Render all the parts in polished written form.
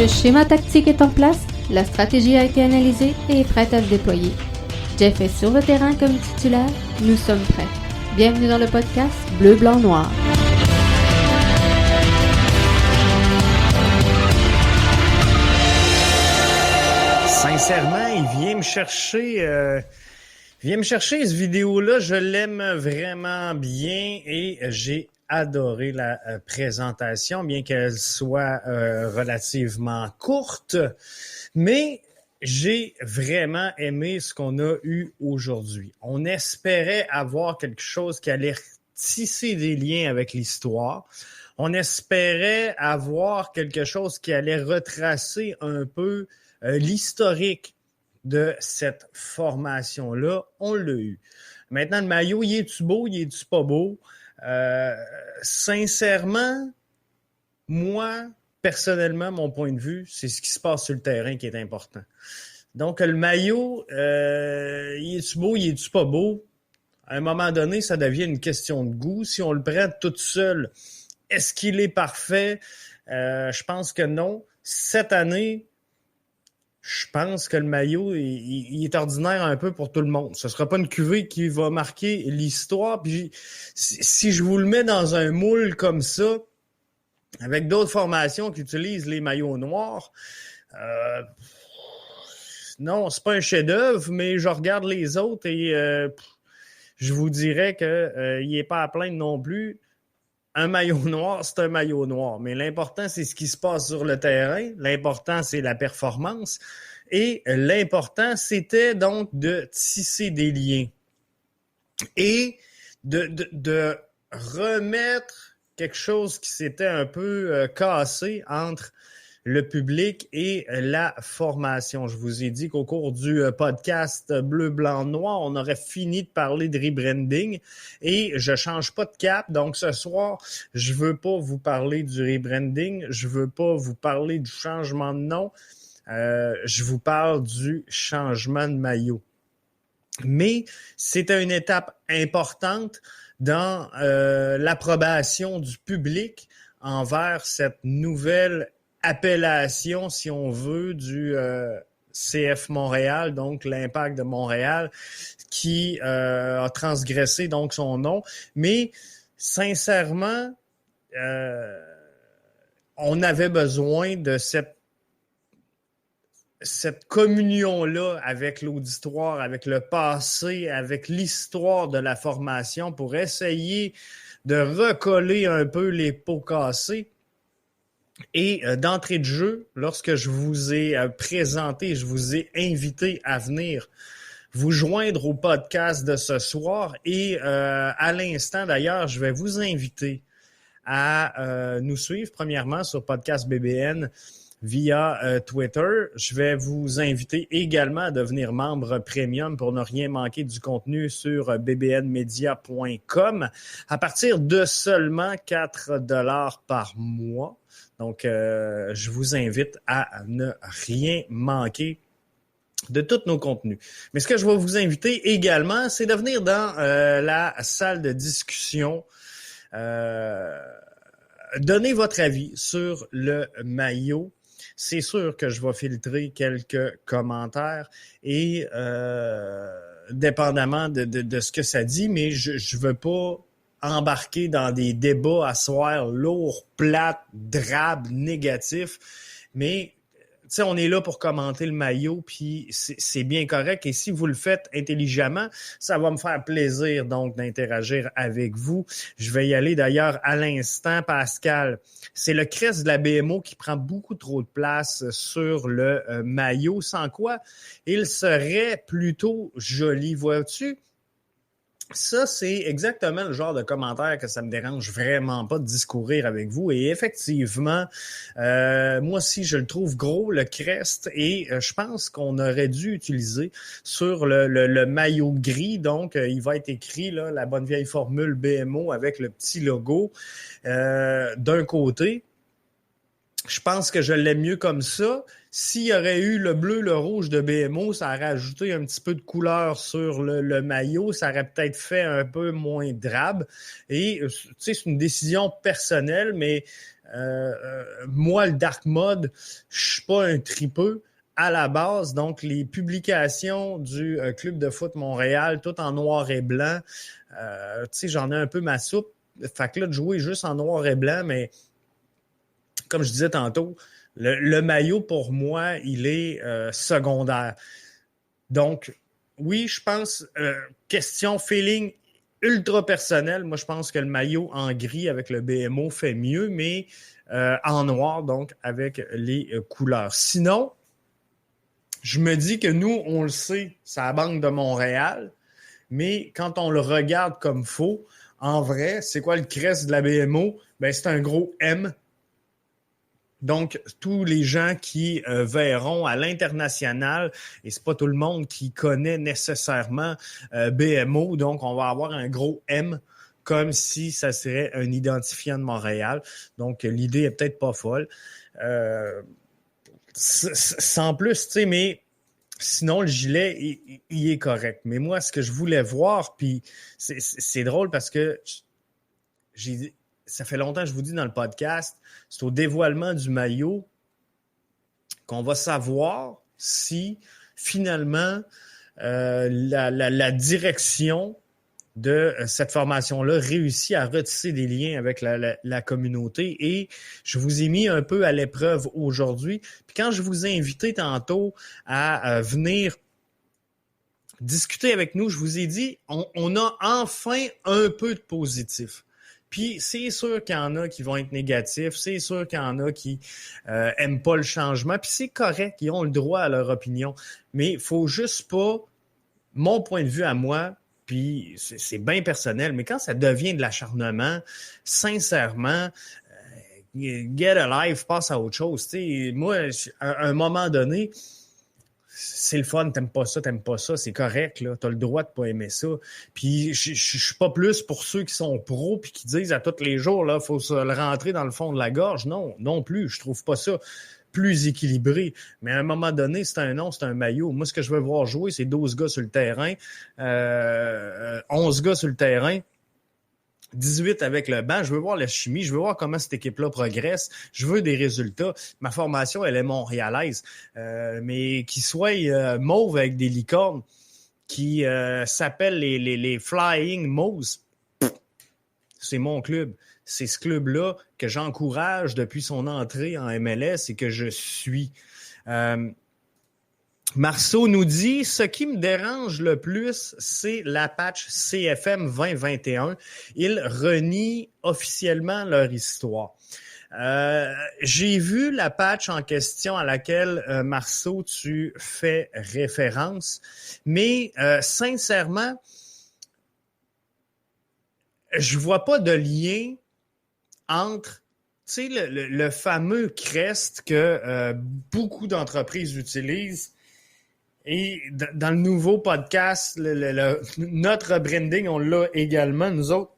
Le schéma tactique est en place, la stratégie a été analysée et est prête à se déployer. Jeff est sur le terrain comme titulaire, nous sommes prêts. Bienvenue dans le podcast Bleu, Blanc, Noir. Sincèrement, il vient me chercher cette vidéo-là. Je l'aime vraiment bien et j'ai adoré la présentation, bien qu'elle soit relativement courte. Mais j'ai vraiment aimé ce qu'on a eu aujourd'hui. On espérait avoir quelque chose qui allait tisser des liens avec l'histoire. On espérait avoir quelque chose qui allait retracer un peu l'historique de cette formation-là. On l'a eu. Maintenant, le maillot, il est-tu beau, il est-tu pas beau? Sincèrement, moi, personnellement, mon point de vue, c'est ce qui se passe sur le terrain qui est important. Donc, le maillot, il est-tu beau, il est-tu pas beau? À un moment donné, ça devient une question de goût. Si on le prend tout seul, est-ce qu'il est parfait? Je pense que non. Cette année, je pense que le maillot, il est ordinaire un peu pour tout le monde. Ce ne sera pas une cuvée qui va marquer l'histoire. Puis si je vous le mets dans un moule comme ça, avec d'autres formations qui utilisent les maillots noirs, non, c'est pas un chef-d'œuvre, mais je regarde les autres et je vous dirais qu'il n'est pas à plaindre non plus. Un maillot noir, c'est un maillot noir. Mais l'important, c'est ce qui se passe sur le terrain. L'important, c'est la performance. Et l'important, c'était donc de tisser des liens et de remettre quelque chose qui s'était un peu cassé entre le public et la formation. Je vous ai dit qu'au cours du podcast Bleu, Blanc, Noir, on aurait fini de parler de rebranding et je change pas de cap. Donc ce soir, je veux pas vous parler du rebranding, je veux pas vous parler du changement de nom, je vous parle du changement de maillot. Mais c'était une étape importante dans l'approbation du public envers cette nouvelle appellation, si on veut, du CF Montréal, donc l'Impact de Montréal, qui a transgressé donc son nom. Mais sincèrement, on avait besoin de cette communion-là avec l'auditoire, avec le passé, avec l'histoire de la formation pour essayer de recoller un peu les pots cassés. Et d'entrée de jeu, lorsque je vous ai présenté, je vous ai invité à venir vous joindre au podcast de ce soir et à l'instant d'ailleurs, je vais vous inviter à nous suivre premièrement sur Podcast BBN via Twitter. Je vais vous inviter également à devenir membre premium pour ne rien manquer du contenu sur bbnmedia.com à partir de seulement 4 $ par mois. Donc, je vous invite à ne rien manquer de tous nos contenus. Mais ce que je vais vous inviter également, c'est de venir dans la salle de discussion. Donnez votre avis sur le maillot. C'est sûr que je vais filtrer quelques commentaires et dépendamment de ce que ça dit, mais je veux pas embarquer dans des débats à soir lourds, plates, drabes, négatifs. Mais tu sais, on est là pour commenter le maillot, puis c'est bien correct. Et si vous le faites intelligemment, ça va me faire plaisir donc d'interagir avec vous. Je vais y aller d'ailleurs à l'instant, Pascal. C'est le crest de la BMO qui prend beaucoup trop de place sur le maillot, sans quoi il serait plutôt joli. Vois-tu? Ça, c'est exactement le genre de commentaire que ça me dérange vraiment pas de discourir avec vous. Et effectivement, moi aussi, je le trouve gros, le crest, et je pense qu'on aurait dû utiliser sur le maillot gris. Donc, il va être écrit, là, la bonne vieille formule BMO avec le petit logo d'un côté. Je pense que je l'aime mieux comme ça. S'il y aurait eu le bleu, le rouge de BMO, ça aurait ajouté un petit peu de couleur sur le maillot. Ça aurait peut-être fait un peu moins drabe. Et tu sais, c'est une décision personnelle, mais Moi, le dark mode, je suis pas un tripeux à la base. Donc, les publications du Club de foot Montréal, tout en noir et blanc, tu sais, j'en ai un peu ma soupe. Fait que là, de jouer juste en noir et blanc, mais comme je disais tantôt, le maillot, pour moi, il est secondaire. Donc, oui, je pense, question feeling ultra personnel, moi, je pense que le maillot en gris avec le BMO fait mieux, mais en noir, donc, avec les couleurs. Sinon, je me dis que nous, on le sait, c'est la Banque de Montréal, mais quand on le regarde comme faux, en vrai, c'est quoi le crest de la BMO? Ben, c'est un gros M. Donc, tous les gens qui verront à l'international, et c'est pas tout le monde qui connaît nécessairement BMO, donc on va avoir un gros M comme si ça serait un identifiant de Montréal. Donc, l'idée est peut-être pas folle. Sans plus, tu sais, mais sinon, le gilet, il est correct. Mais moi, ce que je voulais voir, puis c'est drôle parce que ça fait longtemps que je vous dis dans le podcast, c'est au dévoilement du maillot qu'on va savoir si finalement la direction de cette formation-là réussit à retisser des liens avec la communauté. Et je vous ai mis un peu à l'épreuve aujourd'hui. Puis quand je vous ai invité tantôt à venir discuter avec nous, je vous ai dit, on a enfin un peu de positif. Puis c'est sûr qu'il y en a qui vont être négatifs, c'est sûr qu'il y en a qui aiment pas le changement, puis c'est correct, ils ont le droit à leur opinion. Mais il faut juste pas, mon point de vue à moi, puis c'est bien personnel, mais quand ça devient de l'acharnement, sincèrement, get a life, passe à autre chose. T'sais, moi, à un moment donné, c'est le fun, t'aimes pas ça, c'est correct, là, t'as le droit de pas aimer ça. Puis je suis pas plus pour ceux qui sont pros puis qui disent à tous les jours, là, faut se le rentrer dans le fond de la gorge. Non plus, je trouve pas ça plus équilibré. Mais à un moment donné, c'est un nom, c'est un maillot. Moi, ce que je veux voir jouer, c'est 12 gars sur le terrain, 11 gars sur le terrain, 18 avec le banc. Je veux voir la chimie, je veux voir comment cette équipe-là progresse. Je veux des résultats. Ma formation, elle est montréalaise. Mais qu'il soit mauve avec des licornes qui s'appellent les Flying Mows, c'est mon club. C'est ce club-là que j'encourage depuis son entrée en MLS et que je suis. Marceau nous dit « Ce qui me dérange le plus, c'est la patch CFM 2021. Ils renient officiellement leur histoire. » J'ai vu la patch en question à laquelle, Marceau, tu fais référence, mais sincèrement, je vois pas de lien entre le fameux crest que beaucoup d'entreprises utilisent. Et dans le nouveau podcast, notre branding, on l'a également, nous autres.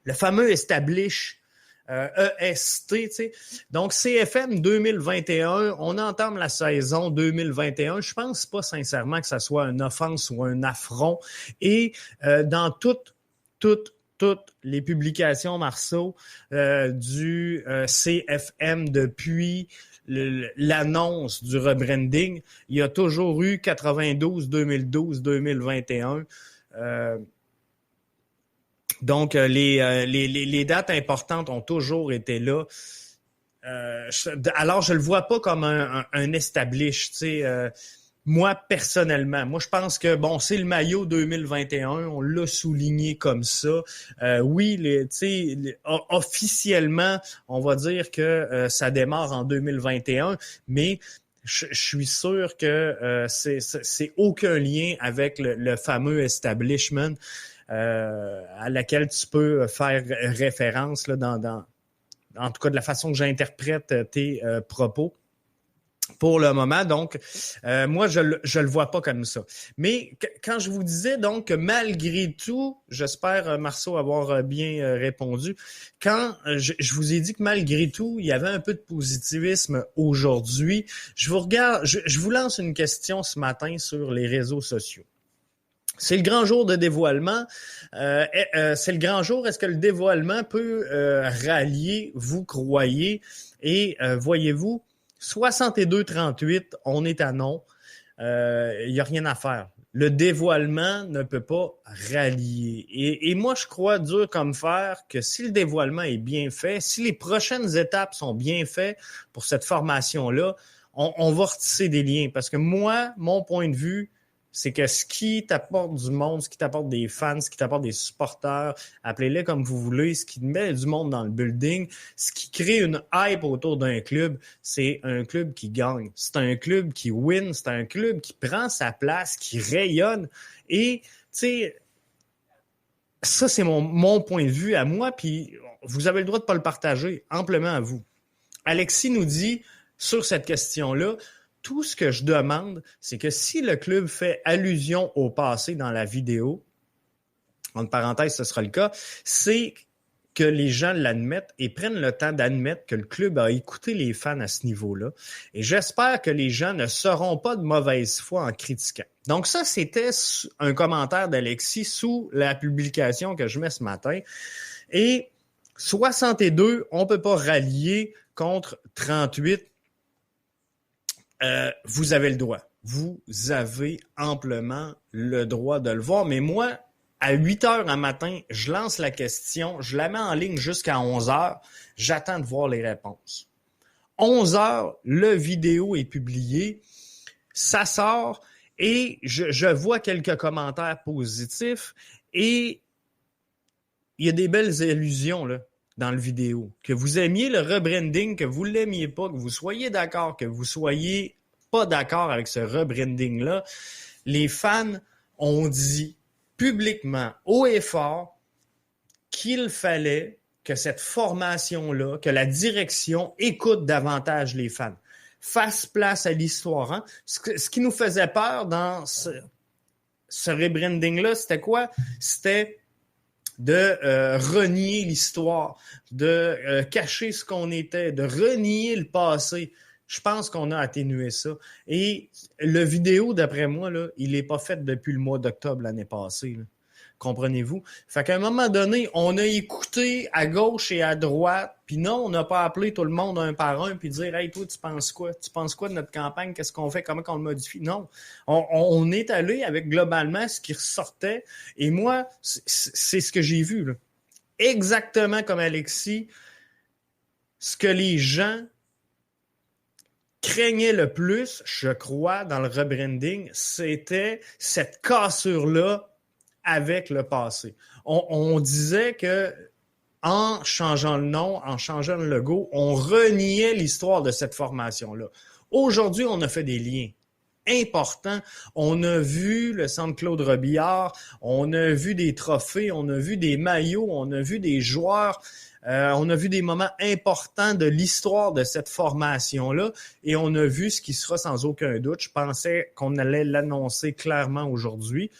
Le fameux Establish, EST, tu sais. Donc, CFM 2021, on entame la saison 2021. Je pense pas sincèrement que ça soit une offense ou un affront. Et dans toutes les publications, Marceau, du CFM depuis l'annonce du rebranding, il y a toujours eu 92, 2012, 2021. Donc, les dates importantes ont toujours été là. Alors, je le vois pas comme un establish, tu sais. Moi, personnellement, je pense que, c'est le maillot 2021, on l'a souligné comme ça. Oui, officiellement, on va dire que ça démarre en 2021, mais je suis sûr que c'est aucun lien avec le fameux establishment à laquelle tu peux faire référence là, en tout cas de la façon que j'interprète tes propos. Pour le moment, donc, moi, je le vois pas comme ça. Mais quand je vous disais, donc, que malgré tout, j'espère, Marceau, avoir bien répondu, quand je vous ai dit que malgré tout, il y avait un peu de positivisme aujourd'hui, je vous lance une question ce matin sur les réseaux sociaux. C'est le grand jour de dévoilement. C'est le grand jour. Est-ce que le dévoilement peut rallier, vous croyez? Et voyez-vous, 62-38, on est à non. Il n'y a rien à faire. Le dévoilement ne peut pas rallier. Et moi, je crois dur comme fer que si le dévoilement est bien fait, si les prochaines étapes sont bien faites pour cette formation-là, on va retisser des liens. Parce que moi, mon point de vue, c'est que ce qui t'apporte du monde, ce qui t'apporte des fans, ce qui t'apporte des supporters, appelez-les comme vous voulez, ce qui met du monde dans le building, ce qui crée une hype autour d'un club, c'est un club qui gagne. C'est un club qui win, c'est un club qui prend sa place, qui rayonne. Et, tu sais, ça, c'est mon point de vue à moi, puis vous avez le droit de pas le partager, amplement à vous. Alexis nous dit, sur cette question-là, tout ce que je demande, c'est que si le club fait allusion au passé dans la vidéo, entre parenthèses, ce sera le cas, c'est que les gens l'admettent et prennent le temps d'admettre que le club a écouté les fans à ce niveau-là. Et j'espère que les gens ne seront pas de mauvaise foi en critiquant. Donc ça, c'était un commentaire d'Alexis sous la publication que je mets ce matin. Et 62, on ne peut pas rallier contre 38. Vous avez le droit. Vous avez amplement le droit de le voir. Mais moi, à 8 heures un matin, je lance la question, je la mets en ligne jusqu'à 11 heures. J'attends de voir les réponses. 11 heures, le vidéo est publié. Ça sort et je vois quelques commentaires positifs et il y a des belles allusions là dans le vidéo. Que vous aimiez le rebranding, que vous ne l'aimiez pas, que vous soyez d'accord, que vous soyez pas d'accord avec ce rebranding-là, les fans ont dit publiquement, haut et fort, qu'il fallait que cette formation-là, que la direction écoute davantage les fans, fasse place à l'histoire. Hein? Ce qui nous faisait peur dans ce rebranding-là, c'était quoi? C'était de renier l'histoire, de cacher ce qu'on était, de renier le passé. Je pense qu'on a atténué ça. Et le vidéo, d'après moi, là, il n'est pas fait depuis le mois d'octobre l'année passée. Là. Comprenez-vous? Fait qu'à un moment donné, on a écouté à gauche et à droite, puis non, on n'a pas appelé tout le monde un par un, puis dire « Hey, toi, tu penses quoi? Tu penses quoi de notre campagne? Qu'est-ce qu'on fait? Comment on le modifie? » Non. On est allé avec globalement ce qui ressortait. Et moi, c'est ce que j'ai vu. Là. Exactement comme Alexis, ce que les gens craignaient le plus, je crois, dans le rebranding, c'était cette cassure-là avec le passé. On disait que en changeant le nom, en changeant le logo, on reniait l'histoire de cette formation-là. Aujourd'hui, on a fait des liens importants. On a vu le centre Claude Robillard, on a vu des trophées, on a vu des maillots, on a vu des joueurs, on a vu des moments importants de l'histoire de cette formation-là et on a vu ce qui sera sans aucun doute. Je pensais qu'on allait l'annoncer clairement aujourd'hui.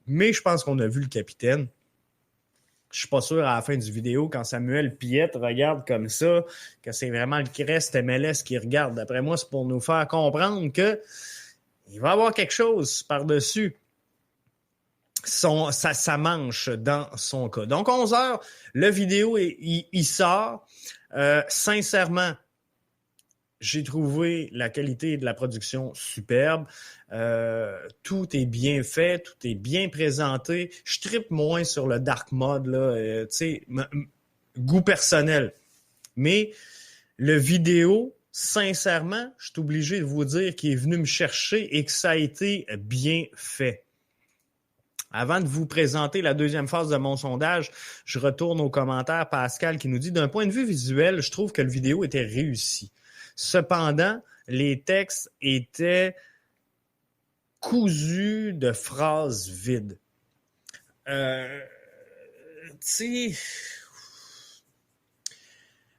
Mais je pense qu'on a vu le capitaine. Je suis pas sûr à la fin du vidéo, quand Samuel Piette regarde comme ça, que c'est vraiment le Crest MLS qui regarde. D'après moi, c'est pour nous faire comprendre que il va y avoir quelque chose par-dessus sa manche dans son cas. Donc, 11 heures, le vidéo, il sort. Sincèrement, j'ai trouvé la qualité de la production superbe. Tout est bien fait, tout est bien présenté. Je trippe moins sur le dark mode, là, tu sais, goût personnel. Mais le vidéo, sincèrement, je suis obligé de vous dire qu'il est venu me chercher et que ça a été bien fait. Avant de vous présenter la deuxième phase de mon sondage, je retourne aux commentaires. Pascal qui nous dit « D'un point de vue visuel, je trouve que le vidéo était réussi. Cependant, les textes étaient cousus de phrases vides. » Tu sais,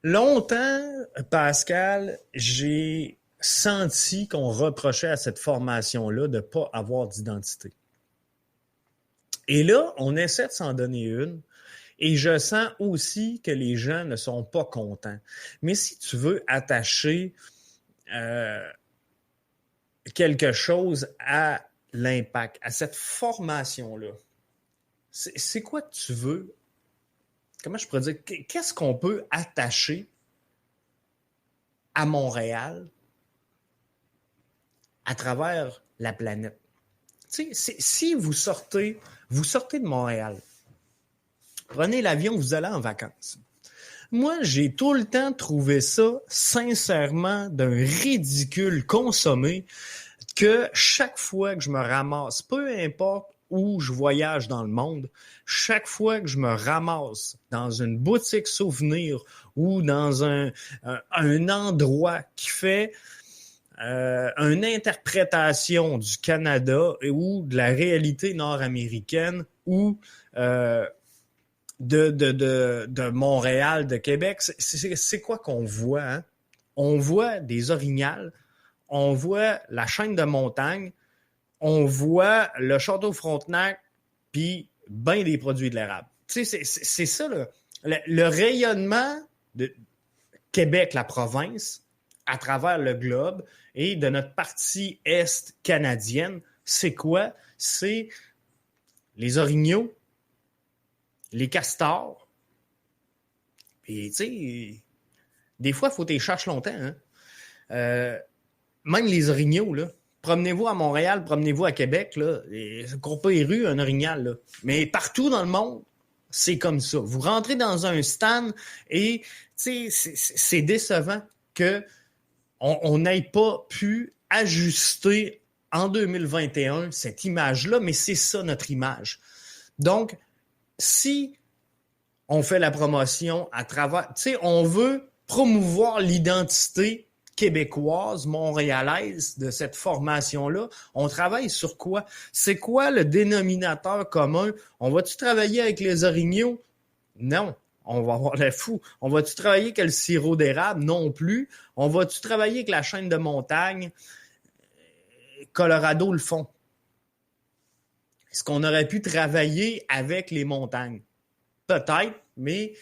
longtemps, Pascal, j'ai senti qu'on reprochait à cette formation-là de ne pas avoir d'identité. Et là, on essaie de s'en donner une. Et je sens aussi que les gens ne sont pas contents. Mais si tu veux attacher quelque chose à l'Impact, à cette formation-là, c'est quoi que tu veux? Comment je pourrais dire? Qu'est-ce qu'on peut attacher à Montréal à travers la planète? Tu sais, si vous sortez de Montréal, prenez l'avion, vous allez en vacances. Moi, j'ai tout le temps trouvé ça, sincèrement, d'un ridicule consommé que chaque fois que je me ramasse, peu importe où je voyage dans le monde, chaque fois que je me ramasse dans une boutique souvenir ou dans un endroit qui fait une interprétation du Canada ou de la réalité nord-américaine ou de Montréal, de Québec, c'est quoi qu'on voit? Hein? On voit des orignales, on voit la chaîne de montagne, on voit le château Frontenac, puis bien des produits de l'érable. Tu sais, c'est ça, là. Le rayonnement de Québec, la province, à travers le globe et de notre partie est canadienne, c'est quoi? C'est les orignaux, les castors. Puis, tu sais, des fois, il faut que tu les cherches longtemps. Hein? Même les orignaux, là. Promenez-vous à Montréal, promenez-vous à Québec, là. Cours pas les rues, un orignal, là. Mais partout dans le monde, c'est comme ça. Vous rentrez dans un stand et, tu sais, c'est décevant que on n'ait pas pu ajuster en 2021 cette image-là, mais c'est ça notre image. Donc, si on fait la promotion à travers... Tu sais, on veut promouvoir l'identité québécoise, montréalaise de cette formation-là. On travaille sur quoi? C'est quoi le dénominateur commun? On va-tu travailler avec les orignaux? Non. On va avoir la fou. On va-tu travailler avec le sirop d'érable? Non plus. On va-tu travailler avec la chaîne de montagne? Colorado le font. Est-ce qu'on aurait pu travailler avec les montagnes? Peut-être, mais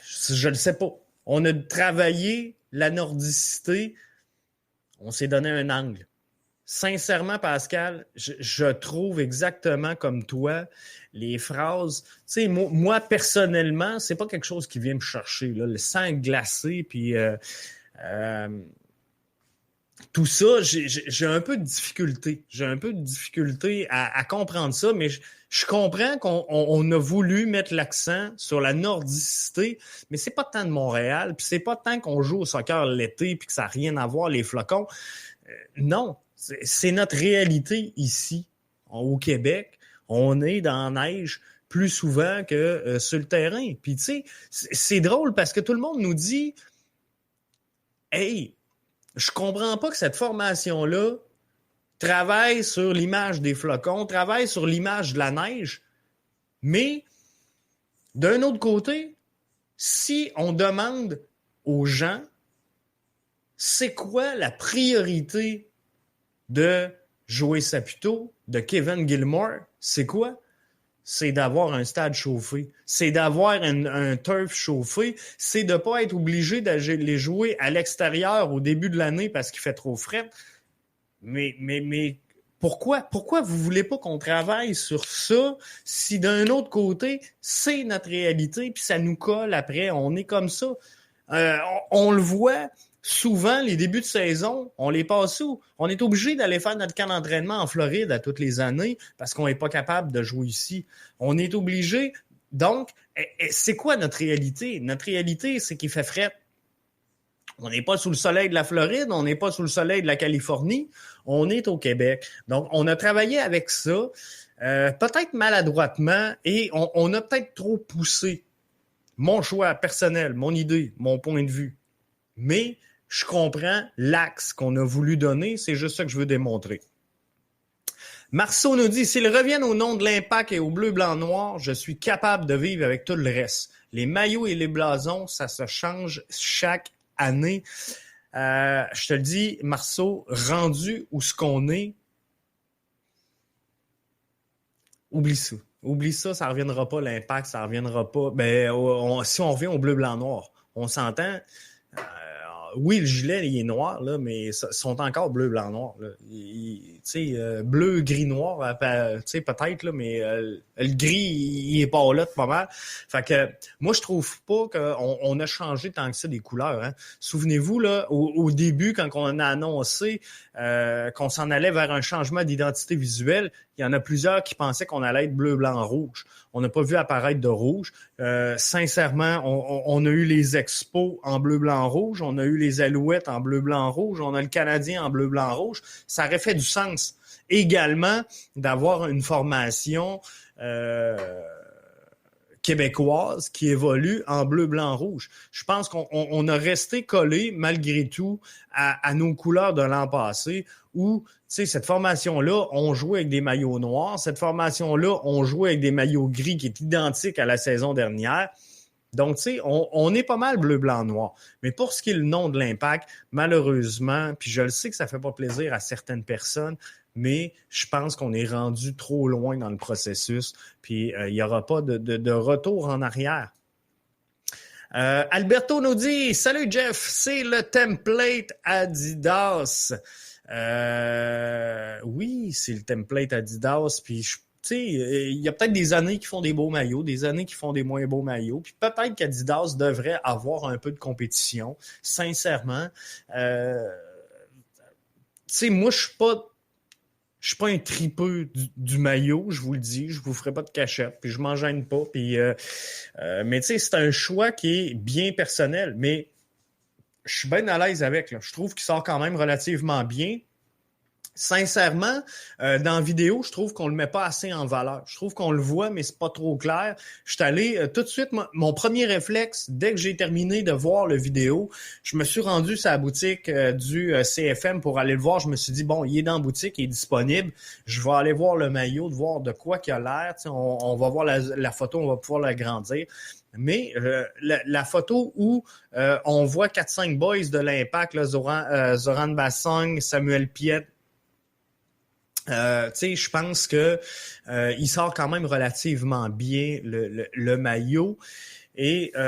je ne le sais pas. On a travaillé la nordicité, on s'est donné un angle. Sincèrement, Pascal, je trouve exactement comme toi les phrases. Tu sais, moi, personnellement, c'est pas quelque chose qui vient me chercher. Là, le sang glacé, puis tout ça, j'ai un peu de difficulté. J'ai un peu de difficulté à comprendre ça, mais je comprends qu'on a voulu mettre l'accent sur la nordicité, mais c'est pas tant de Montréal, puis c'est pas tant qu'on joue au soccer l'été, puis que ça n'a rien à voir, les flocons. Non, c'est notre réalité ici, au Québec. On est dans la neige plus souvent que sur le terrain. Puis tu sais, c'est drôle parce que tout le monde nous dit « Hey, je comprends pas que cette formation-là travaille sur l'image des flocons, travaille sur l'image de la neige, mais d'un autre côté, si on demande aux gens c'est quoi la priorité de Joey Saputo, de Kevin Gilmore, c'est quoi? C'est d'avoir un stade chauffé, c'est d'avoir un turf chauffé, c'est de ne pas être obligé de les jouer à l'extérieur au début de l'année parce qu'il fait trop frais. Mais pourquoi vous voulez pas qu'on travaille sur ça si d'un autre côté, c'est notre réalité puis ça nous colle après, on est comme ça. On le voit souvent, les débuts de saison, on les passe où? On est obligé d'aller faire notre camp d'entraînement en Floride à toutes les années parce qu'on n'est pas capable de jouer ici. On est obligé. Donc, c'est quoi notre réalité? Notre réalité, c'est qu'il fait fret. On n'est pas sous le soleil de la Floride, on n'est pas sous le soleil de la Californie, on est au Québec. Donc, on a travaillé avec ça, peut-être maladroitement, et on a peut-être trop poussé mon choix personnel, mon idée, mon point de vue. Mais je comprends l'axe qu'on a voulu donner, c'est juste ça que je veux démontrer. Marceau nous dit, s'ils reviennent au nom de l'Impact et au bleu, blanc, noir, je suis capable de vivre avec tout le reste. Les maillots et les blasons, ça se change chaque année. Je te le dis, Marceau, rendu où ce qu'on est, oublie ça. Oublie ça, ça ne reviendra pas, l'Impact, ça ne reviendra pas. Si on revient au bleu, blanc, noir, on s'entend... oui, le gilet, il est noir, là, mais ils sont encore bleu, blanc, noir. Là. Bleu, gris, noir, peut-être, là, mais le gris, il est pas là, pas mal. Fait que moi, je trouve pas qu'on a changé tant que ça des couleurs. Hein. Souvenez-vous, là, au début, quand on a annoncé qu'on s'en allait vers un changement d'identité visuelle, il y en a plusieurs qui pensaient qu'on allait être bleu, blanc, rouge. On n'a pas vu apparaître de rouge. Sincèrement, on a eu les Expos en bleu, blanc, rouge. On a eu les Alouettes en bleu, blanc, rouge. On a le Canadien en bleu, blanc, rouge. Ça aurait fait du sens. Également, d'avoir une formation québécoise qui évolue en bleu, blanc, rouge. Je pense qu'on a resté collé, malgré tout, à nos couleurs de l'an passé, où, tu sais, cette formation-là, on jouait avec des maillots noirs. Cette formation-là, on jouait avec des maillots gris qui est identique à la saison dernière. Donc, tu sais, on est pas mal bleu, blanc, noir. Mais pour ce qui est le nom de l'Impact, malheureusement, puis je le sais que ça fait pas plaisir à certaines personnes, mais je pense qu'on est rendu trop loin dans le processus, puis il n'y aura pas de retour en arrière. Alberto nous dit « Salut Jeff, c'est le template Adidas. » Oui, c'est le template Adidas, puis tu sais, il y a peut-être des années qui font des beaux maillots, des années qui font des moins beaux maillots, puis peut-être qu'Adidas devrait avoir un peu de compétition, sincèrement. Tu sais, moi, je suis pas un tripeux du maillot, je vous le dis, je vous ferai pas de cachette, puis je m'en gêne pas, puis mais tu sais, c'est un choix qui est bien personnel, mais je suis bien à l'aise avec, là. Je trouve qu'il sort quand même relativement bien. Sincèrement, dans la vidéo, je trouve qu'on le met pas assez en valeur. Je trouve qu'on le voit, mais c'est pas trop clair. Je suis allé tout de suite, mon premier réflexe, dès que j'ai terminé de voir le vidéo, je me suis rendu sur la boutique du CFM pour aller le voir. Je me suis dit, bon, il est dans la boutique, il est disponible. Je vais aller voir le maillot, de voir de quoi qu'il a l'air. On va voir la photo, on va pouvoir l'agrandir. Mais la photo où on voit 4-5 boys de l'Impact, là, Zoran Bassong, Samuel Piette, tu sais, je pense que il sort quand même relativement bien le maillot. Et tu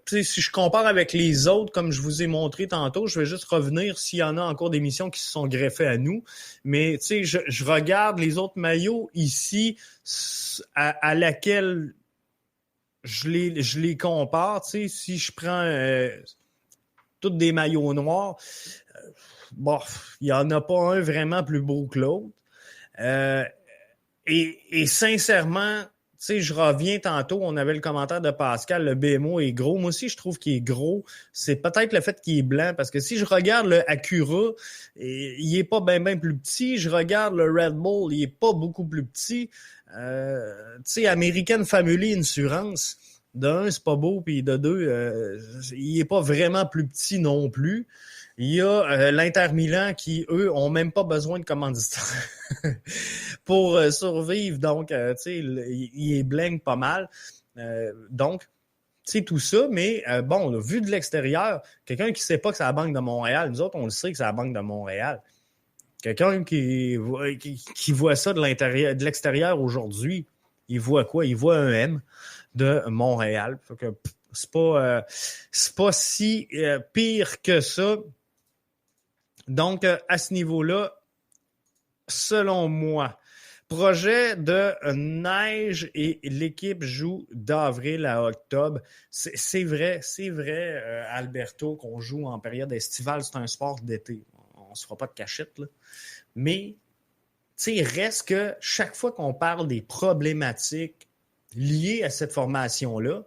sais, si je compare avec les autres, comme je vous ai montré tantôt, je vais juste revenir s'il y en a encore d'émissions qui se sont greffées à nous. Mais tu sais, je regarde les autres maillots ici à laquelle je les compare. Tu sais, si je prends tous des maillots noirs, bon, il y en a pas un vraiment plus beau que l'autre. Et sincèrement, tu sais, je reviens tantôt, on avait le commentaire de Pascal, le BMO est gros. Moi aussi, je trouve qu'il est gros. C'est peut-être le fait qu'il est blanc, parce que si je regarde le Acura, il est pas bien plus petit. Je regarde le Red Bull, il est pas beaucoup plus petit. Tu sais, American Family Insurance, de un, c'est pas beau, puis de deux, il est pas vraiment plus petit non plus. Il y a l'Inter Milan qui, eux, ont même pas besoin de commanditaires pour survivre. Donc, tu sais, il est blingue pas mal. Donc, tu sais, tout ça. Mais bon, là, vu de l'extérieur, quelqu'un qui sait pas que c'est la Banque de Montréal, nous autres, on le sait que c'est la Banque de Montréal. Quelqu'un qui voit ça de l'extérieur aujourd'hui, il voit quoi? Il voit un M de Montréal. Fait que c'est pas si pire que ça. Donc, à ce niveau-là, selon moi, projet de neige et l'équipe joue d'avril à octobre. C'est vrai, Alberto, qu'on joue en période estivale, c'est un sport d'été. On se fera pas de cachette, là. Mais, tu sais, reste que chaque fois qu'on parle des problématiques liées à cette formation-là,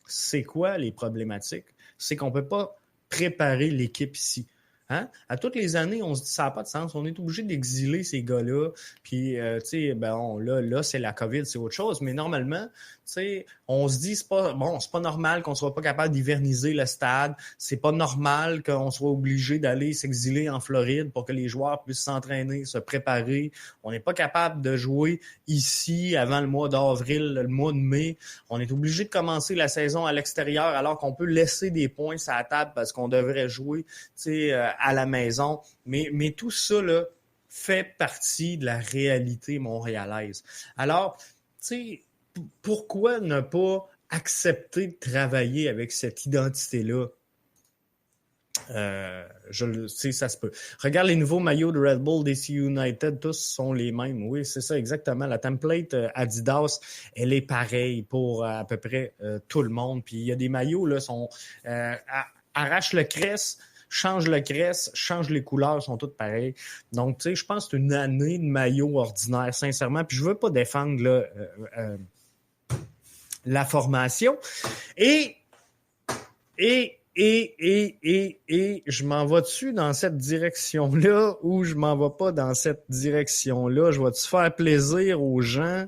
c'est quoi les problématiques? C'est qu'on peut pas préparer l'équipe ici. Hein? À toutes les années, on se dit ça n'a pas de sens. On est obligé d'exiler ces gars-là. Puis, tu sais, ben, là, c'est la COVID, c'est autre chose. Mais normalement, tu sais, on se dit, c'est pas normal qu'on soit pas capable d'hiverniser le stade. C'est pas normal qu'on soit obligé d'aller s'exiler en Floride pour que les joueurs puissent s'entraîner, se préparer. On n'est pas capable de jouer ici avant le mois d'avril, le mois de mai. On est obligé de commencer la saison à l'extérieur alors qu'on peut laisser des points sur la table parce qu'on devrait jouer, tu sais, à la maison. Mais tout ça, là, fait partie de la réalité montréalaise. Alors, tu sais, pourquoi ne pas accepter de travailler avec cette identité-là? Je le sais, ça se peut. Regarde les nouveaux maillots de Red Bull, DC United, tous sont les mêmes. Oui, c'est ça, exactement. La template Adidas, elle est pareille pour à peu près tout le monde. Puis il y a des maillots, là, sont arrache le crest, change le crest, change les couleurs, sont toutes pareilles. Donc, tu sais, je pense que c'est une année de maillot ordinaire, sincèrement. Puis je veux pas défendre là, la formation. Et je m'en vais-tu dans cette direction-là ou je m'en vais pas dans cette direction-là? Je vais-tu faire plaisir aux gens?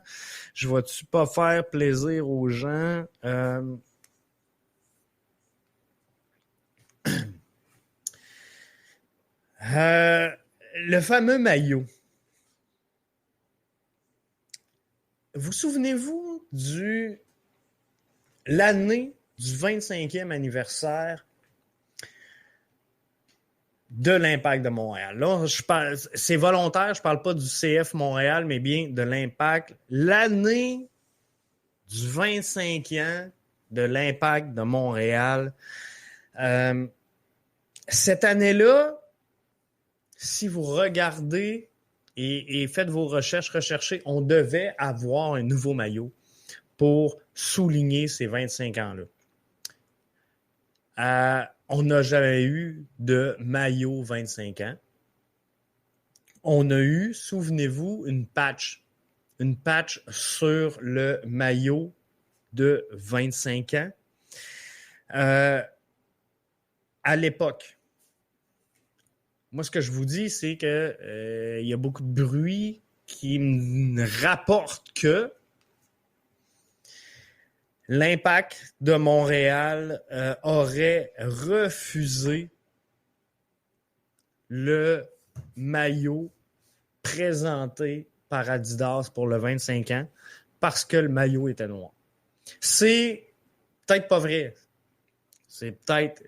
Je vais-tu pas faire plaisir aux gens? Le fameux maillot. Vous souvenez-vous l'année du 25e anniversaire de l'Impact de Montréal? Là, c'est volontaire, je ne parle pas du CF Montréal, mais bien de l'Impact. L'année du 25 ans de l'Impact de Montréal. Cette année-là, si vous regardez et faites vos recherchez, on devait avoir un nouveau maillot pour souligner ces 25 ans-là. On n'a jamais eu de maillot 25 ans. On a eu, souvenez-vous, une patch sur le maillot de 25 ans. À l'époque, moi, ce que je vous dis, c'est que y a beaucoup de bruit qui me rapporte que l'Impact de Montréal aurait refusé le maillot présenté par Adidas pour le 25 ans parce que le maillot était noir. C'est peut-être pas vrai. C'est peut-être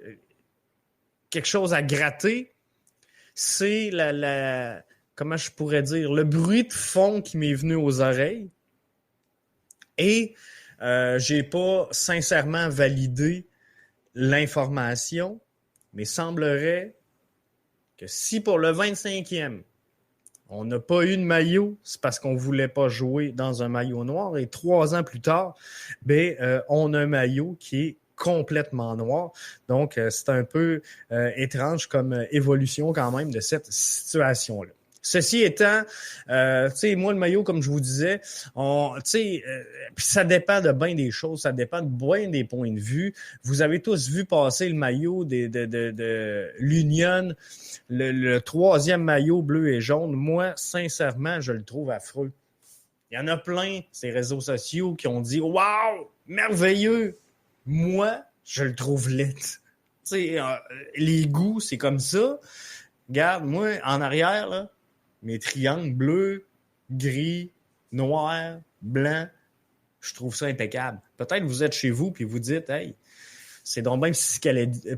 quelque chose à gratter. C'est comment je pourrais dire, le bruit de fond qui m'est venu aux oreilles. Et j'ai pas sincèrement validé l'information, mais semblerait que si pour le 25e, on n'a pas eu de maillot, c'est parce qu'on voulait pas jouer dans un maillot noir. Et 3 ans plus tard, on a un maillot qui est complètement noir. Donc, c'est un peu étrange comme évolution quand même de cette situation-là. Ceci étant, tu sais, moi, le maillot, comme je vous disais, ça dépend de bien des choses, ça dépend de bien des points de vue. Vous avez tous vu passer le maillot de l'Union, le 3e maillot bleu et jaune. Moi, sincèrement, je le trouve affreux. Il y en a plein, ces réseaux sociaux, qui ont dit « Wow! Merveilleux! » Moi, je le trouve laid. Tu sais, les goûts, c'est comme ça. Regarde, moi, en arrière, là, mes triangles bleus, gris, noir, blanc, je trouve ça impeccable. Peut-être que vous êtes chez vous et vous dites « Hey, c'est donc bien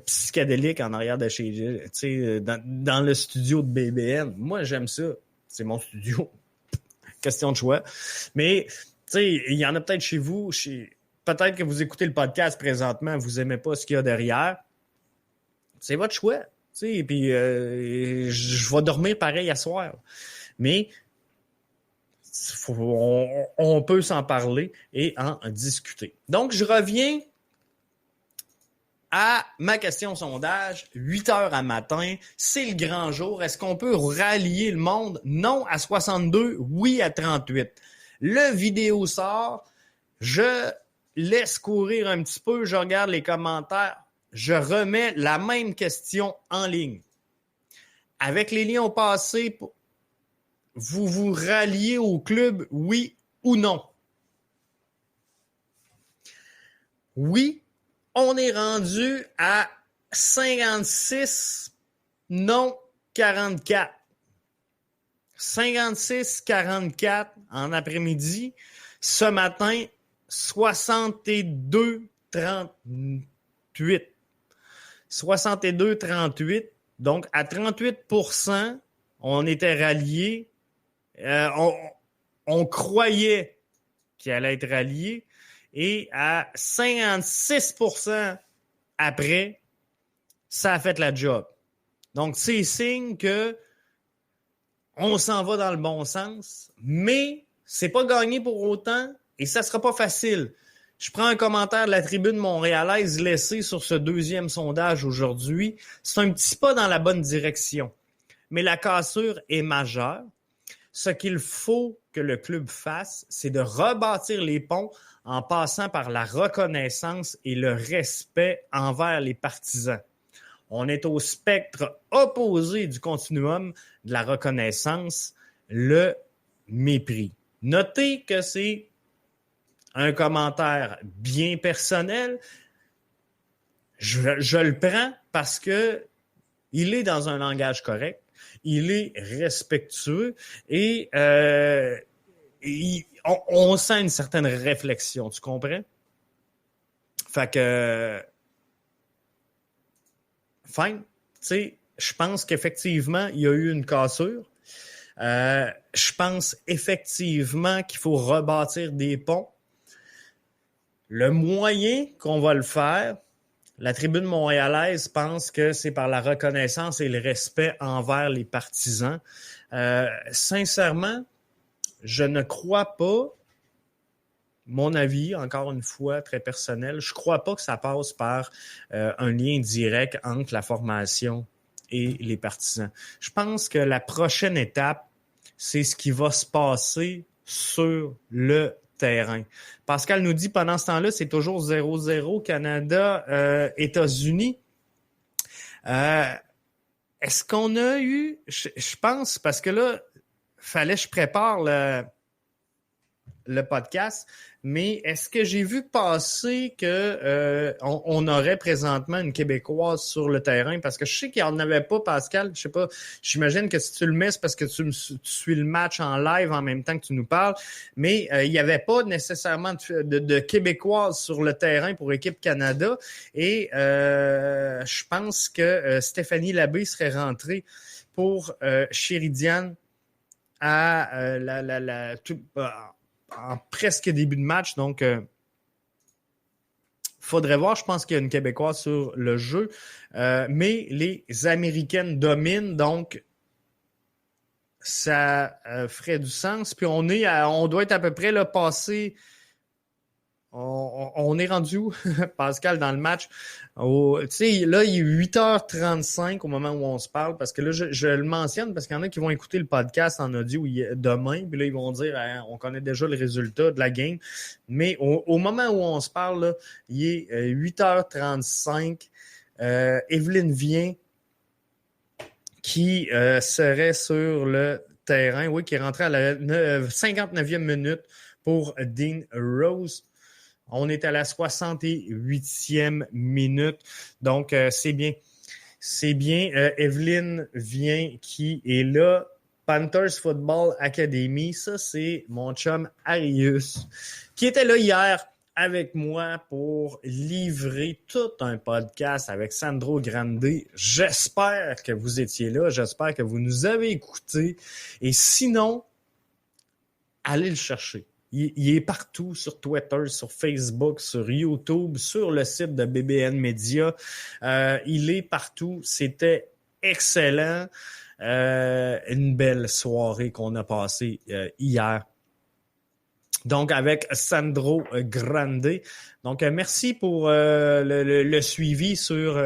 psychédélique en arrière de chez... » Tu sais, dans le studio de BBN. Moi, j'aime ça. C'est mon studio. Question de choix. Mais, tu sais, il y en a peut-être chez vous, peut-être que vous écoutez le podcast présentement, vous n'aimez pas ce qu'il y a derrière. C'est votre choix. Et puis, je vais dormir pareil à soir. Mais on peut s'en parler et en discuter. Donc, je reviens à ma question sondage. 8 heures à matin, c'est le grand jour. Est-ce qu'on peut rallier le monde? Non à 62, oui à 38. Le vidéo sort. Je laisse courir un petit peu, je regarde les commentaires, je remets la même question en ligne. Avec les liens au passé, vous vous ralliez au club, oui ou non? Oui, on est rendu à 56, non 44. 56-44 en après-midi. Ce matin, 62-38. 62-38. Donc, à 38%, on était ralliés. On croyait qu'il allait être rallié. Et à 56% après, ça a fait la job. Donc, c'est signe que on s'en va dans le bon sens, mais c'est pas gagné pour autant et ça sera pas facile. Je prends un commentaire de la tribune montréalaise laissé sur ce deuxième sondage aujourd'hui. C'est un petit pas dans la bonne direction, mais la cassure est majeure. Ce qu'il faut que le club fasse, c'est de rebâtir les ponts en passant par la reconnaissance et le respect envers les partisans. On est au spectre opposé du continuum de la reconnaissance, le mépris. Notez que c'est un commentaire bien personnel. Je le prends parce que il est dans un langage correct, il est respectueux et on sent une certaine réflexion, tu comprends? Fait que fine. Tu sais, je pense qu'effectivement, il y a eu une cassure. Je pense effectivement qu'il faut rebâtir des ponts. Le moyen qu'on va le faire, la tribune montréalaise pense que c'est par la reconnaissance et le respect envers les partisans. Sincèrement, je ne crois pas, mon avis, encore une fois, très personnel, je ne crois pas que ça passe par un lien direct entre la formation et les partisans. Je pense que la prochaine étape, c'est ce qui va se passer sur le terrain. Pascal nous dit, pendant ce temps-là, c'est toujours 0-0 Canada, États-Unis. Est-ce qu'on a eu, je pense, parce que là, fallait que je prépare le podcast, mais est-ce que j'ai vu passer que on aurait présentement une Québécoise sur le terrain? Parce que je sais qu'il n'y en avait pas, Pascal. Je sais pas. J'imagine que si tu le mets, c'est parce que tu suis le match en live en même temps que tu nous parles. Mais il n'y avait pas nécessairement de Québécoise sur le terrain pour Équipe Canada. Et je pense que Stéphanie Labbé serait rentrée pour Chéridiane à en presque début de match. Donc, faudrait voir. Je pense qu'il y a une Québécoise sur le jeu. Mais les Américaines dominent. Donc, ça ferait du sens. Puis, on doit être à peu près là, passé. On est rendu où, Pascal, dans le match? Tu sais, là, il est 8h35 au moment où on se parle, parce que là, je le mentionne parce qu'il y en a qui vont écouter le podcast en audio demain, puis là, ils vont dire, on connaît déjà le résultat de la game. Mais au moment où on se parle, là, il est 8h35. Evelyne Vien, qui serait sur le terrain, oui, qui est rentré à la 59e minute pour Dean Rose. On est à la 68e minute. Donc, c'est bien. C'est bien. Evelyne Vien qui est là. Panthers Football Academy. Ça, c'est mon chum Arius qui était là hier avec moi pour livrer tout un podcast avec Sandro Grande. J'espère que vous étiez là. J'espère que vous nous avez écoutés. Et sinon, allez le chercher. Il est partout, sur Twitter, sur Facebook, sur YouTube, sur le site de BBN Media. Il est partout. C'était excellent. Une belle soirée qu'on a passée hier. Donc, avec Sandro Grande. Donc, merci pour le suivi sur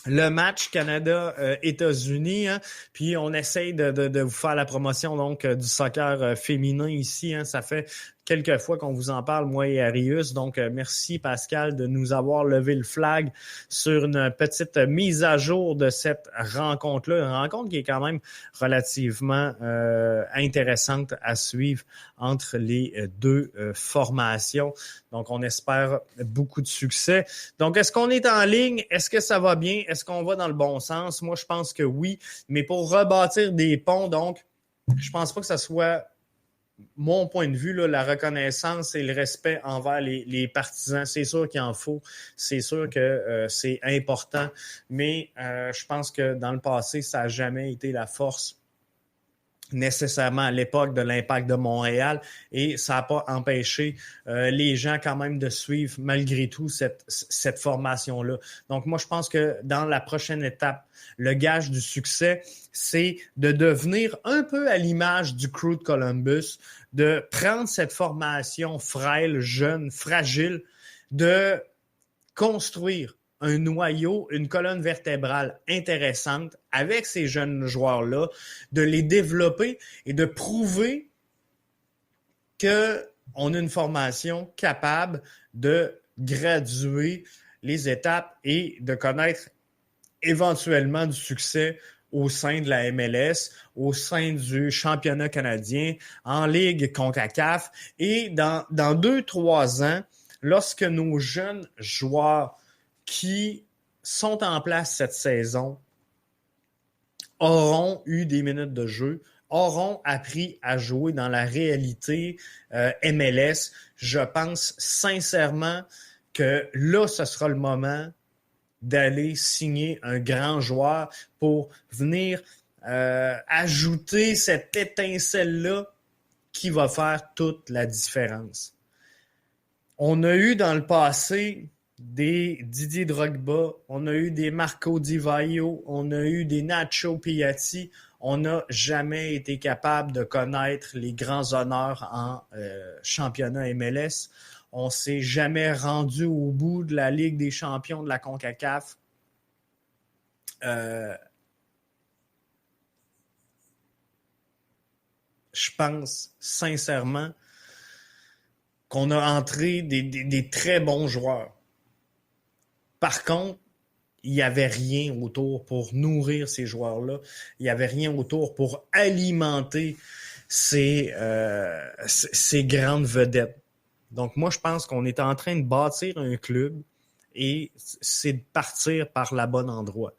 le match Canada-États-Unis, hein. Puis on essaye de vous faire la promotion donc du soccer féminin ici, hein. Ça fait quelques fois qu'on vous en parle, moi et Arius. Donc, merci Pascal de nous avoir levé le flag sur une petite mise à jour de cette rencontre-là. Une rencontre qui est quand même relativement intéressante à suivre entre les deux formations. Donc, on espère beaucoup de succès. Donc, est-ce qu'on est en ligne? Est-ce que ça va bien? Est-ce qu'on va dans le bon sens? Moi, je pense que oui. Mais pour rebâtir des ponts, donc, je pense pas que ça soit mon point de vue, là, la reconnaissance et le respect envers les partisans. C'est sûr qu'il en faut. C'est sûr que c'est important. Mais je pense que dans le passé, ça n'a jamais été la force nécessairement à l'époque de l'Impact de Montréal et ça n'a pas empêché les gens quand même de suivre malgré tout cette formation-là. Donc moi, je pense que dans la prochaine étape, le gage du succès, c'est de devenir un peu à l'image du Crew de Columbus, de prendre cette formation frêle, jeune, fragile, de construire un noyau, une colonne vertébrale intéressante avec ces jeunes joueurs-là, de les développer et de prouver qu'on a une formation capable de graduer les étapes et de connaître éventuellement du succès au sein de la MLS, au sein du championnat canadien, en Ligue CONCACAF. Et dans 2-3 ans, lorsque nos jeunes joueurs qui sont en place cette saison auront eu des minutes de jeu, auront appris à jouer dans la réalité MLS, je pense sincèrement que là, ce sera le moment d'aller signer un grand joueur pour venir ajouter cette étincelle-là qui va faire toute la différence. On a eu dans le passé des Didier Drogba, on a eu des Marco Di Vaio, on a eu des Nacho Piatti. On n'a jamais été capable de connaître les grands honneurs en championnat MLS. On ne s'est jamais rendu au bout de la Ligue des champions de la CONCACAF. Je pense sincèrement qu'on a entré des très bons joueurs. Par contre, il n'y avait rien autour pour nourrir ces joueurs-là. Il n'y avait rien autour pour alimenter ces grandes vedettes. Donc, moi, je pense qu'on est en train de bâtir un club et c'est de partir par le bon endroit.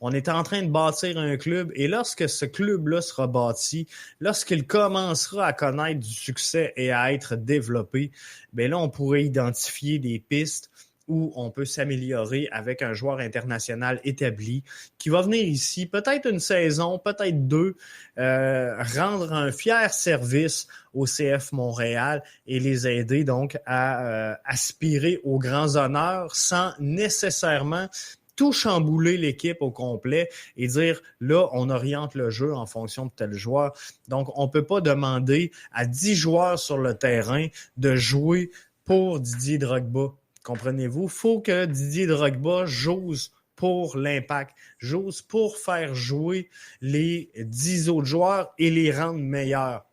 On est en train de bâtir un club et lorsque ce club-là sera bâti, lorsqu'il commencera à connaître du succès et à être développé, bien là, on pourrait identifier des pistes où on peut s'améliorer avec un joueur international établi qui va venir ici, peut-être une saison, peut-être 2, rendre un fier service au CF Montréal et les aider donc à aspirer aux grands honneurs sans nécessairement tout chambouler l'équipe au complet et dire là, on oriente le jeu en fonction de tel joueur. Donc, on ne peut pas demander à 10 joueurs sur le terrain de jouer pour Didier Drogba. Comprenez-vous? Il faut que Didier Drogba joue pour l'Impact, joue pour faire jouer les 10 autres joueurs et les rendre meilleurs.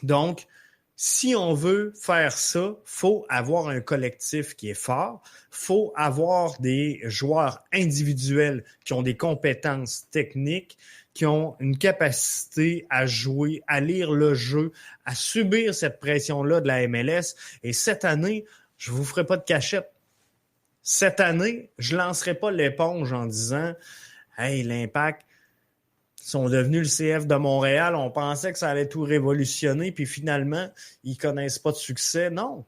Donc, si on veut faire ça, il faut avoir un collectif qui est fort, il faut avoir des joueurs individuels qui ont des compétences techniques, qui ont une capacité à jouer, à lire le jeu, à subir cette pression-là de la MLS. Et cette année, je ne vous ferai pas de cachette. Cette année, je ne lancerai pas l'éponge en disant « Hey, l'Impact sont devenus le CF de Montréal, on pensait que ça allait tout révolutionner, puis finalement, ils ne connaissent pas de succès. » Non.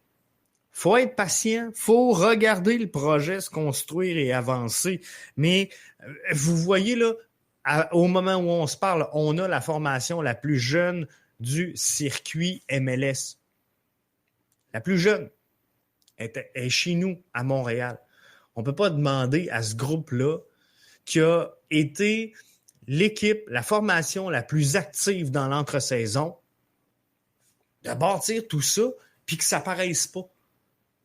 Il faut être patient, il faut regarder le projet se construire et avancer. Mais vous voyez là, au moment où on se parle, on a la formation la plus jeune du circuit MLS. La plus jeune. Est chez nous, à Montréal. On ne peut pas demander à ce groupe-là qui a été l'équipe, la formation la plus active dans l'entre-saison, de bâtir tout ça puis que ça ne paraisse pas.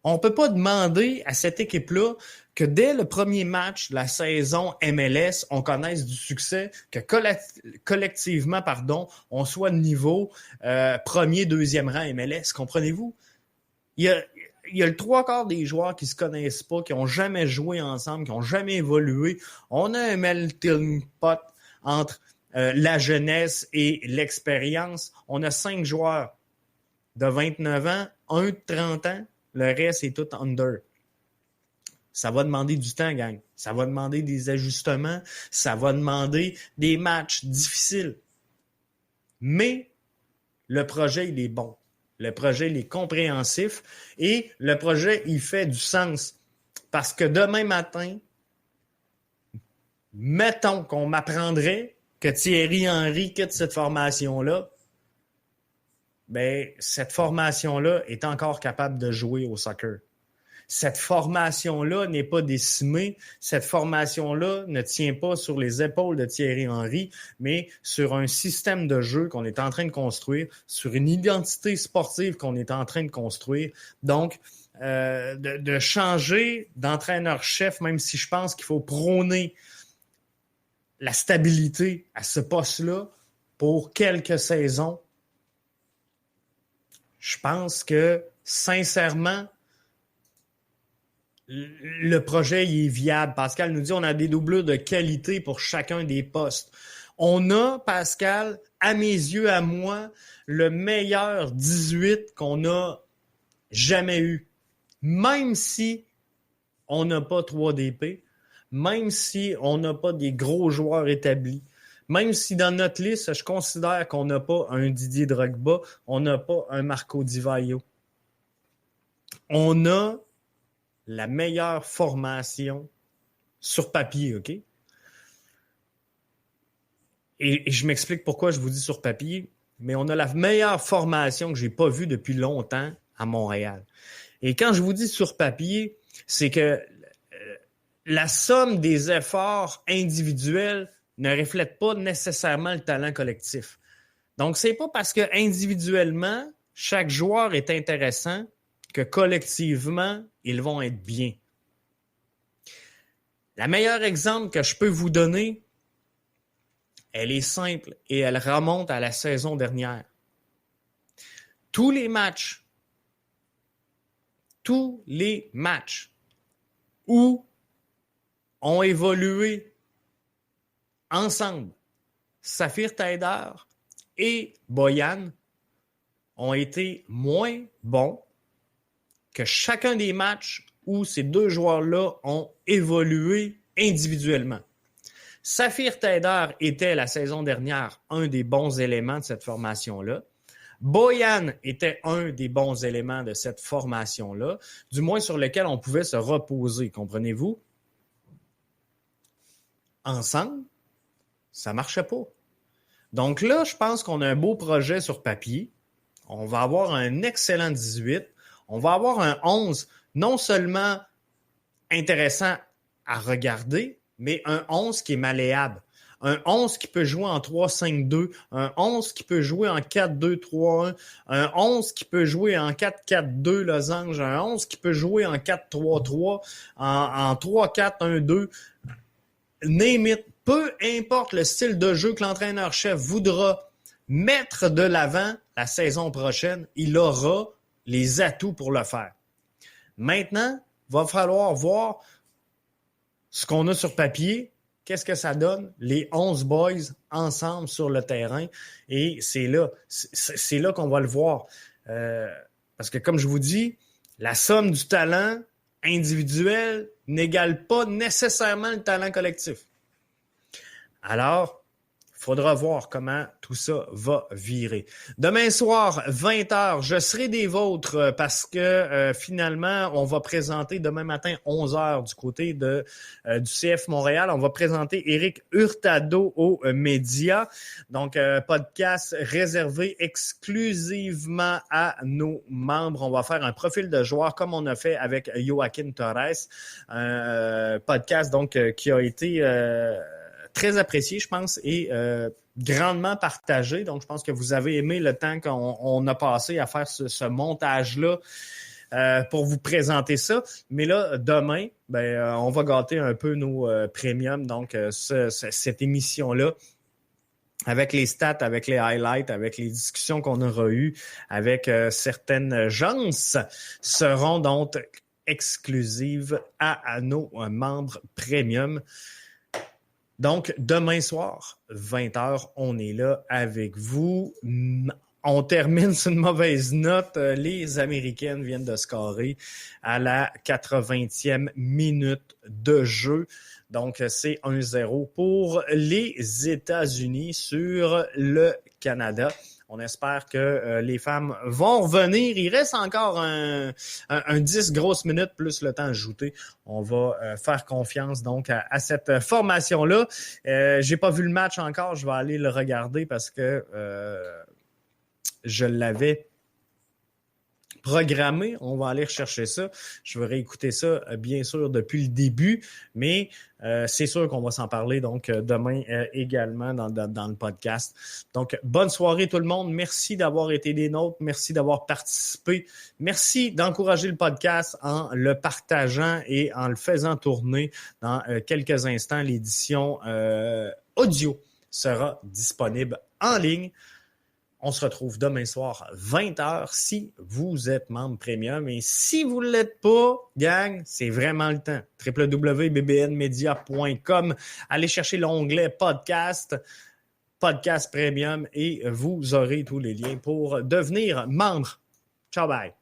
On ne peut pas demander à cette équipe-là que dès le premier match de la saison MLS, on connaisse du succès, que collectivement, on soit de niveau premier, deuxième rang MLS. Comprenez-vous? Il y a le 3/4 des joueurs qui ne se connaissent pas, qui n'ont jamais joué ensemble, qui n'ont jamais évolué. On a un melting pot entre la jeunesse et l'expérience. On a 5 joueurs de 29 ans, un de 30 ans, le reste est tout under. Ça va demander du temps, gang. Ça va demander des ajustements. Ça va demander des matchs difficiles. Mais le projet, il est bon. Le projet, il est compréhensif et le projet, il fait du sens. Parce que demain matin, mettons qu'on m'apprendrait que Thierry Henry quitte cette formation-là, ben, cette formation-là est encore capable de jouer au soccer. Cette formation-là n'est pas décimée. Cette formation-là ne tient pas sur les épaules de Thierry Henry, mais sur un système de jeu qu'on est en train de construire, sur une identité sportive qu'on est en train de construire. Donc, de changer d'entraîneur-chef, même si je pense qu'il faut prôner la stabilité à ce poste-là pour quelques saisons, je pense que, sincèrement, le projet il est viable. Pascal nous dit on a des doublures de qualité pour chacun des postes. On a, Pascal, à mes yeux, à moi, le meilleur 18 qu'on a jamais eu. Même si on n'a pas 3DP, même si on n'a pas des gros joueurs établis, même si dans notre liste, je considère qu'on n'a pas un Didier Drogba, on n'a pas un Marco Di Vaio. On a la meilleure formation sur papier, OK? Et je m'explique pourquoi je vous dis sur papier, mais on a la meilleure formation que je n'ai pas vue depuis longtemps à Montréal. Et quand je vous dis sur papier, c'est que la somme des efforts individuels ne reflète pas nécessairement le talent collectif. Donc, c'est pas parce que individuellement, chaque joueur est intéressant que collectivement, ils vont être bien. La meilleure exemple que je peux vous donner, elle est simple et elle remonte à la saison dernière. Tous les matchs où ont évolué ensemble Saphir Taider et Boyan ont été moins bons que chacun des matchs où ces deux joueurs-là ont évolué individuellement. Saphir Taider était la saison dernière un des bons éléments de cette formation-là. Boyan était un des bons éléments de cette formation-là, du moins sur lequel on pouvait se reposer, comprenez-vous? Ensemble, ça ne marchait pas. Donc là, je pense qu'on a un beau projet sur papier. On va avoir un excellent 18. On va avoir un 11 non seulement intéressant à regarder, mais un 11 qui est malléable. Un 11 qui peut jouer en 3-5-2, un 11 qui peut jouer en 4-2-3-1, un 11 qui peut jouer en 4-4-2 losange, un 11 qui peut jouer en 4-3-3, en 3-4-1-2. Name it. Peu importe le style de jeu que l'entraîneur-chef voudra mettre de l'avant la saison prochaine, il aura les atouts pour le faire. Maintenant, il va falloir voir ce qu'on a sur papier. Qu'est-ce que ça donne? Les 11 boys ensemble sur le terrain. Et c'est là qu'on va le voir. Parce que comme je vous dis, la somme du talent individuel n'égale pas nécessairement le talent collectif. Alors, il faudra voir comment tout ça va virer. Demain soir, 20h, je serai des vôtres parce que finalement, on va présenter demain matin, 11h, du côté du CF Montréal. On va présenter Éric Hurtado aux médias. Donc, podcast réservé exclusivement à nos membres. On va faire un profil de joueur comme on a fait avec Joaquin Torres. Un podcast donc qui a été très apprécié, je pense, et grandement partagé. Donc, je pense que vous avez aimé le temps qu'on a passé à faire ce montage-là pour vous présenter ça. Mais là, demain, on va gâter un peu nos premiums. Donc, cette émission-là, avec les stats, avec les highlights, avec les discussions qu'on aura eues avec certaines gens, seront donc exclusives à nos membres premium. Donc, demain soir, 20h, on est là avec vous. On termine sur une mauvaise note. Les Américaines viennent de scorer à la 80e minute de jeu. Donc, c'est 1-0 pour les États-Unis sur le Canada. On espère que les femmes vont revenir. Il reste encore un 10 grosses minutes plus le temps ajouté. On va faire confiance donc à cette formation-là. J'ai pas vu le match encore. Je vais aller le regarder parce que je l'avais programmé. On va aller rechercher ça. Je vais réécouter ça, bien sûr, depuis le début, mais c'est sûr qu'on va s'en parler donc demain également dans le podcast. Donc, bonne soirée tout le monde. Merci d'avoir été des nôtres. Merci d'avoir participé. Merci d'encourager le podcast en le partageant et en le faisant tourner. Dans quelques instants, l'édition audio sera disponible en ligne. On se retrouve demain soir, 20h, si vous êtes membre premium. Et si vous ne l'êtes pas, gang, c'est vraiment le temps. www.bbnmedia.com. Allez chercher l'onglet podcast premium, et vous aurez tous les liens pour devenir membre. Ciao, bye.